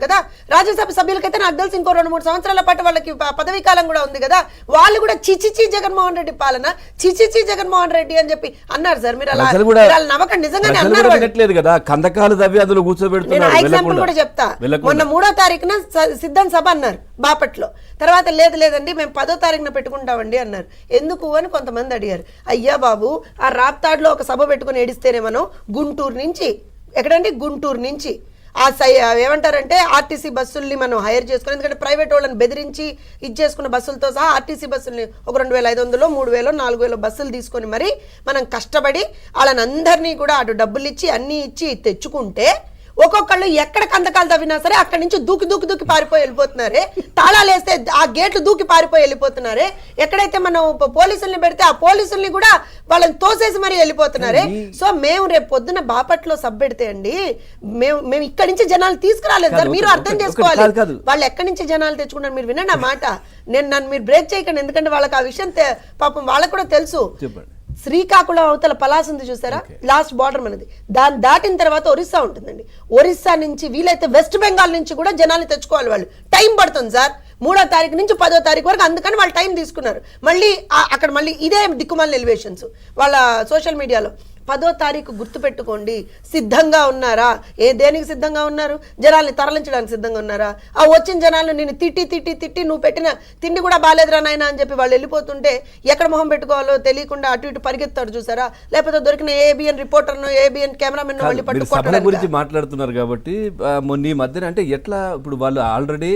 కదా రాజ్యసభ సభ్యులకైతే నాకు తెలిసి ఇంకో 2-3 సంవత్సరాల పాటు వాళ్ళకి పదవీ కాలం కూడా ఉంది కదా, వాళ్ళు కూడా చిచిచి జగన్మోహన్ రెడ్డి పాలన, చిచిచి జగన్మోహన్ రెడ్డి అని చెప్పి అన్నారు సార్. మీరు అలా నమ్మకం నిజంగానే అన్నారు కదా, కందకాలు తవ్వి అందులో కూర్చోబెడుతున్నారు. ఎగ్జాంపుల్ కూడా చెప్తా, మొన్న 3వ తారీఖున సిద్ధం సభ అన్నారు బాపట్లో, తర్వాత లేదండి మేము 10వ తారీఖున పెట్టుకుంటామండి అన్నారు. ఎందుకు అని కొంతమంది అడిగారు. అయ్యా బాబు, ఆ రాప్తాడ్లో ఒక సభ పెట్టుకుని ఏడిస్తేనే మనం గుంటూరు నుంచి, ఎక్కడండి గుంటూరు నుంచి ఏమంటారంటే ఆర్టీసీ బస్సుల్ని మనం హైర్ చేసుకుని, ఎందుకంటే ప్రైవేట్ వాళ్ళని బెదిరించి ఇచ్చేసుకున్న బస్సులతో సహా ఆర్టీసీ బస్సుల్ని ఒక 2500, 3000, 4000 బస్సులు తీసుకొని మరి మనం కష్టపడి వాళ్ళని అందరినీ కూడా అటు డబ్బులు ఇచ్చి అన్నీ ఇచ్చి తెచ్చుకుంటే ఒక్కొక్కళ్ళు ఎక్కడ కందకాలు తవ్వినా సరే అక్కడి నుంచి దూకి పారిపోయి వెళ్ళిపోతున్నారే, తాళాలు వేస్తే ఆ గేట్లు దూకి పారిపోయి వెళ్ళిపోతున్నారే, ఎక్కడైతే మనం పోలీసుల్ని పెడితే ఆ పోలీసుల్ని కూడా వాళ్ళని తోసేసి మరీ వెళ్ళిపోతున్నారే. సో మేము రేపు పొద్దున బాపట్లో సబ్ పెడితే అండి, మేము ఇక్కడి నుంచి జనాలు తీసుకురాలేదు సార్, మీరు అర్థం చేసుకోవాలి. వాళ్ళు ఎక్కడి నుంచి జనాలు తెచ్చుకున్నారు, మీరు వినండి ఆ మాట. నన్ను మీరు బ్రేక్ చేయకండి, ఎందుకంటే వాళ్ళకి ఆ విషయం పాపం వాళ్ళకు కూడా తెలుసు. శ్రీకాకుళం అవతల పలాస్ ఉంది చూసారా, లాస్ట్ బార్డర్ మనది, దాన్ని దాటిన తర్వాత ఒరిస్సా ఉంటుందండి. ఒరిస్సా నుంచి వీలైతే వెస్ట్ బెంగాల్ నుంచి కూడా జనాన్ని తెచ్చుకోవాలి. వాళ్ళు టైం పడుతుంది సార్, 3వ తారీఖు నుంచి 10వ తారీఖు వరకు, అందుకని వాళ్ళు టైం తీసుకున్నారు. మళ్ళీ అక్కడ మళ్ళీ ఇదే దిక్కుమాలిన ఎలివేషన్స్ వాళ్ళ సోషల్ మీడియాలో. 10వ తారీఖు గుర్తుపెట్టుకోండి, సిద్ధంగా ఉన్నారా? దేనికి సిద్ధంగా ఉన్నారు? జనాల్ని తరలించడానికి సిద్ధంగా ఉన్నారా? ఆ వచ్చిన జనాలను నేను తిట్టి నువ్వు పెట్టిన తిండి కూడా బాలేదురా నాయన అని చెప్పి వాళ్ళు వెళ్ళిపోతుంటే ఎక్కడ మొహం పెట్టుకోవాలో తెలియకుండా అటు ఇటు పరిగెత్తారు చూసారా? లేకపోతే దొరికిన ఏబిఎన్ రిపోర్టర్ను, ఏబిఎన్ కెమెరామెన్ మళ్ళీ పట్టుకోవడం గురించి మాట్లాడుతున్నారు కాబట్టి మొన్న ఈ మధ్యన అంటే ఎట్లా ఇప్పుడు వాళ్ళు ఆల్రెడీ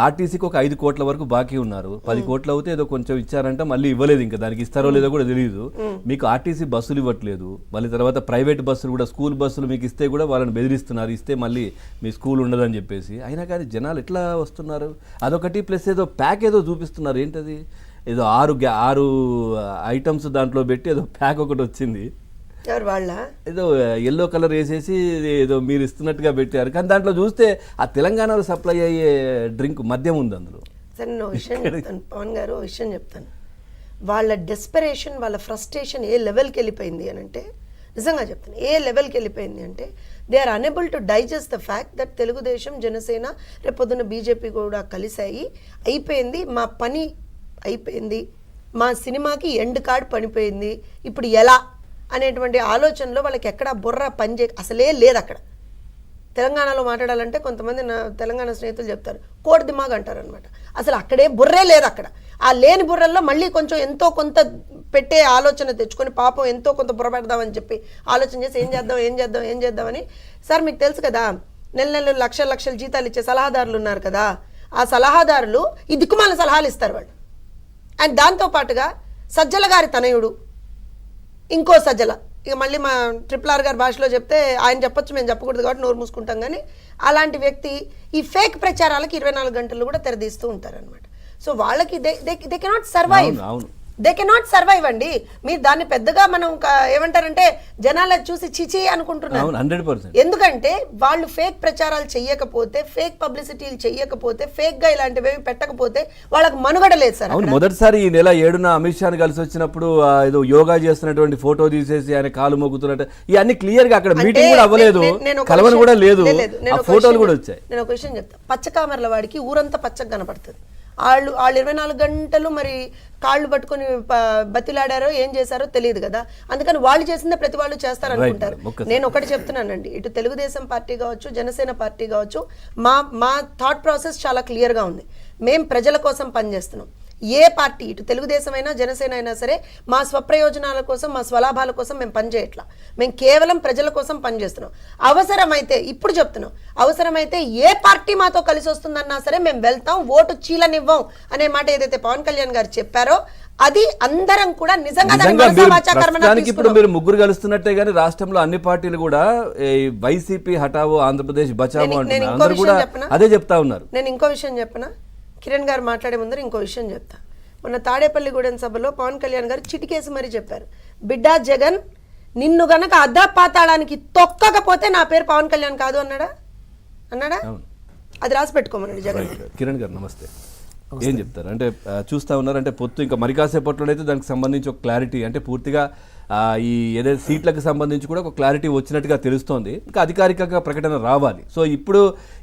ఆర్టీసీకి ఒక 5 కోట్ల వరకు బాకీ ఉన్నారు. 10 కోట్లు అవుతే ఏదో కొంచెం ఇచ్చారంట, మళ్ళీ ఇవ్వలేదు. ఇంకా దానికి ఇస్తారో లేదో కూడా తెలియదు. మీకు ఆర్టీసీ బస్సులు ఇవ్వట్లేదు, మళ్ళీ తర్వాత ప్రైవేట్ బస్సులు కూడా, స్కూల్ బస్సులు మీకు ఇస్తే కూడా వాళ్ళని బెదిరిస్తున్నారు, ఇస్తే మళ్ళీ మీ స్కూల్ ఉండదని చెప్పేసి. అయినా కానీ జనాలు ఎట్లా వస్తున్నారు? అదొకటి, ప్లస్ ఏదో ప్యాక్ ఏదో చూపిస్తున్నారు. ఏంటది? ఏదో 6 ఐటమ్స్ దాంట్లో పెట్టి ఏదో ప్యాక్ ఒకటి వచ్చింది, ఏదో ఎల్లో కలర్ వేసేసి ఏదో మీరు ఇస్తున్నట్టుగా పెట్టారు. కానీ దాంట్లో చూస్తే ఆ తెలంగాణలో సప్లై అయ్యే డ్రింక్ మద్యం ఉంది అందులో. సరే విషయం చెప్తాను పవన్ గారు, విషయం చెప్తాను. వాళ్ళ డెస్పరేషన్, వాళ్ళ ఫ్రస్ట్రేషన్ ఏ లెవెల్కి వెళ్ళిపోయింది అని అంటే, నిజంగా చెప్తాను, ఏ లెవెల్కి వెళ్ళిపోయింది అంటే they are unable to digest the fact that Telugu Desam, Janasena, రేపొద్దున బీజేపీ కూడా కలిసాయి, అయిపోయింది, మా పని అయిపోయింది, మా సినిమాకి ఎండ్ కార్డ్ పనిపోయింది, ఇప్పుడు ఎలా అనేటువంటి ఆలోచనలో వాళ్ళకి ఎక్కడ బుర్ర అసలే లేదు. అక్కడ తెలంగాణలో మాట్లాడాలంటే కొంతమంది నా తెలంగాణ స్నేహితులు చెప్తారు కోడి దిమాగ్ అంటారు అనమాట. అసలు అక్కడే బుర్రే లేదు. అక్కడ ఆ లేని బుర్రల్లో మళ్ళీ కొంచెం ఎంతో కొంత పెట్టే ఆలోచన తెచ్చుకొని పాపం ఎంతో కొంత బుర్ర పెడదామని చెప్పి ఆలోచన చేసి ఏం చేద్దామని. సార్ మీకు తెలుసు కదా, నెల లక్షల జీతాలు ఇచ్చే సలహాదారులు ఉన్నారు కదా, ఆ సలహాదారులు ఈ దిక్కుమాల సలహాలు ఇస్తారు వాళ్ళు. అండ్ దాంతోపాటుగా సజ్జల గారి తనయుడు, ఇంకో సజ్జల, ఇక మళ్ళీ మా RRR గారి భాషలో చెప్తే ఆయన చెప్పొచ్చు, మేము చెప్పకూడదు కాబట్టి నోరు మూసుకుంటాం. కానీ అలాంటి వ్యక్తి ఈ ఫేక్ ప్రచారాలకు 24 గంటలు కూడా తెరదీస్తూ ఉంటారనమాట. సో వాళ్ళకి they cannot survive, they cannot survive అండి. మీరు దాన్ని పెద్దగా మనం ఏమంటారంటే జనాలు చూసి చిచి అనుకుంటున్నారు. 100%. ఎందుకంటే వాళ్ళు ఫేక్ ప్రచారాలు చెయ్యకపోతే, ఫేక్ పబ్లిసిటీలు చెయ్యకపోతే, ఫేక్ గా ఇలాంటివి పెట్టకపోతే వాళ్ళకి మనుగడ లేదు సార్. మొదటిసారి ఈ నెల 7న అమిత్ షాని కలిసి వచ్చినప్పుడు ఏదో యోగా చేస్తున్నటువంటి ఫోటో తీసేసి ఆయన కాలు మొక్కుతున్నట్టు ఇవన్నీ క్లియర్ గా అక్కడ మీటింగ్ కూడా అవ్వలేదు, కలవని కూడా లేదు, ఫోటోలు కూడా వచ్చాయి. నేను ఒక విషయం చెప్తా, పచ్చ కామెర్ల వాడికి ఊరంతా పచ్చగా కనపడుతుంది. వాళ్ళు 24 గంటలు మరి కాళ్ళు పట్టుకొని బతిలాడారో ఏం చేశారో తెలియదు కదా, అందుకని వాళ్ళు చేసిందే ప్రతి వాళ్ళు చేస్తారనుకుంటారు. నేను ఒకటి చెప్తున్నానండి, ఇటు తెలుగుదేశం పార్టీ కావచ్చు, జనసేన పార్టీ కావచ్చు, మా థాట్ ప్రాసెస్ చాలా క్లియర్గా ఉంది. మేము ప్రజల కోసం పనిచేస్తున్నాం. ఏ పార్టీ, ఇటు తెలుగుదేశం అయినా జనసేన అయినా సరే, మా స్వప్రయోజనాల కోసం, మా స్వలాభాల కోసం మేము పనిచేయట్లా. మేము కేవలం ప్రజల కోసం పనిచేస్తున్నాం. అవసరమైతే, ఇప్పుడు చెప్తున్నాం, అవసరమైతే ఏ పార్టీ మాతో కలిసి వస్తుందన్నా సరే మేము వెళ్తాం, ఓటు చీలనివ్వం అనే మాట ఏదైతే పవన్ కళ్యాణ్ గారు చెప్పారో అది అందరం కూడా నిజంగా. ఇప్పుడు మీరు ముగ్గురు కలుస్తున్నట్టే గానీ రాష్ట్రంలో అన్ని పార్టీలు కూడా వైసీపీ హఠావో, ఆంధ్రప్రదేశ్ బచావో అంటున్నారు కూడా అదే చెప్తా ఉన్నారు. నేను ఇంకో విషయం చెప్పనా, కిరణ్ గారు మాట్లాడే ముందర ఇంకో విషయం చెప్తా. మొన్న తాడేపల్లిగూడెం సభలో పవన్ కళ్యాణ్ గారు చిటికేసి మరీ చెప్పారు, బిడ్డా జగన్, నిన్ను గనక అద్దపాతాళానికి తొక్కకపోతే నా పేరు పవన్ కళ్యాణ్ కాదు అన్నాడా? అది రాసి పెట్టుకోమన్నాడు జగన్. కిరణ్ గారు నమస్తే. ఏం చెప్తారు అంటే చూస్తా ఉన్నారు అంటే పొత్తు ఇంకా మరి కాసేపట్లోనైతే దానికి సంబంధించి ఒక క్లారిటీ అంటే పూర్తిగా ఈ ఏదైతే సీట్లకు సంబంధించి కూడా ఒక క్లారిటీ వచ్చినట్టుగా తెలుస్తోంది. ఇంకా అధికారికంగా ప్రకటన రావాలి. సో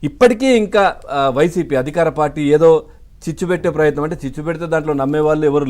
ఇప్పటికీ ఇంకా వైసీపీ అధికార పార్టీ ఏదో చిచ్చు పెట్టే ప్రయత్నం, అంటే చిచ్చు పెడితే దాంట్లో నమ్మే వాళ్ళు ఎవరు